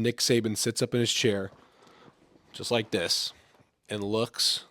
and Nick Saban sits up in his chair, just like this, and looks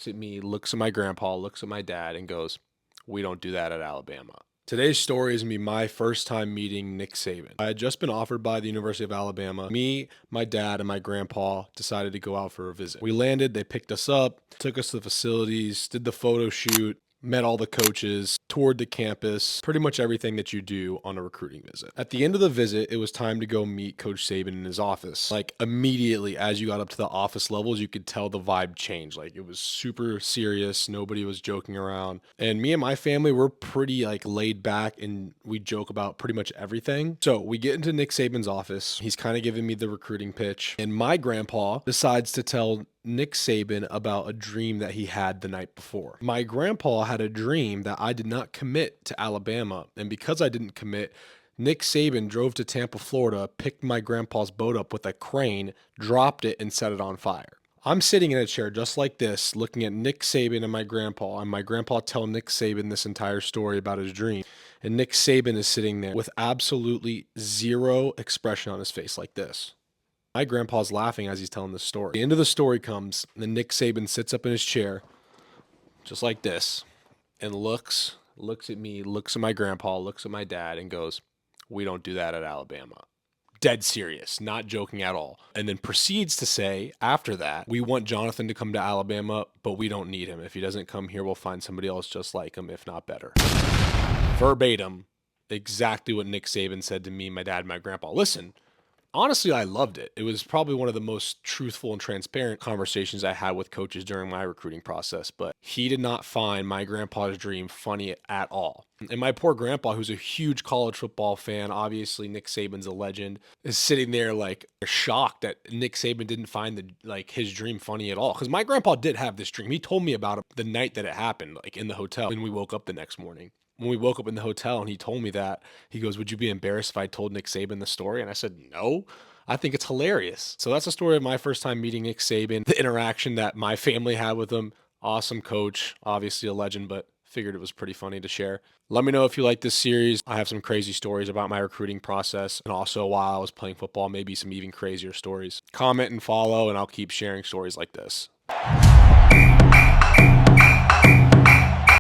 at me, looks at my grandpa, looks at my dad, and goes, "We don't do that at Alabama." Today's story is going to be my first time meeting Nick Saban. I had just been offered by the University of Alabama. Me, my dad, and my grandpa decided to go out for a visit. We landed, they picked us up, took us to the facilities, did the photo shoot, met all the coaches, toured the campus, pretty much everything that you do on a recruiting visit. At the end of the visit, it was time to go meet Coach Saban in his office. Like immediately as you got up to the office levels, you could tell the vibe changed. Like it was super serious. Nobody was joking around. And me and my family were pretty like laid back and we joke about pretty much everything. So we get into Nick Saban's office. He's kind of giving me the recruiting pitch. And my grandpa decides to tell Nick Saban about a dream that he had the night before. My grandpa had a dream that I did not commit to Alabama, and because I didn't commit, Nick Saban drove to Tampa, Florida, picked my grandpa's boat up with a crane, dropped it, and set it on fire. I'm sitting in a chair just like this, looking at Nick Saban and my grandpa tell Nick Saban this entire story about his dream. And Nick Saban is sitting there with absolutely zero expression on his face like this. My grandpa's laughing as he's telling this story. The end of the story comes, and Nick Saban sits up in his chair, just like this, and looks at me, looks at my grandpa, looks at my dad, and goes, "We don't do that at Alabama." Dead serious, not joking at all. And then proceeds to say, after that, "We want Jonathan to come to Alabama, but we don't need him. If he doesn't come here, we'll find somebody else just like him, if not better." Verbatim, exactly what Nick Saban said to me, my dad, and my grandpa. Listen, honestly, I loved it. It was probably one of the most truthful and transparent conversations I had with coaches during my recruiting process, but he did not find my grandpa's dream funny at all. And my poor grandpa, who's a huge college football fan, obviously Nick Saban's a legend, is sitting there like shocked that Nick Saban didn't find his dream funny at all. Because my grandpa did have this dream. He told me about it the night that it happened, like in the hotel when we woke up the next morning. When we woke up in the hotel and he told me that, he goes, "Would you be embarrassed if I told Nick Saban the story?" And I said, "No, I think it's hilarious." So that's the story of my first time meeting Nick Saban, the interaction that my family had with him. Awesome coach, obviously a legend, but figured it was pretty funny to share. Let me know if you like this series. I have some crazy stories about my recruiting process and also while I was playing football, maybe some even crazier stories. Comment and follow, and I'll keep sharing stories like this.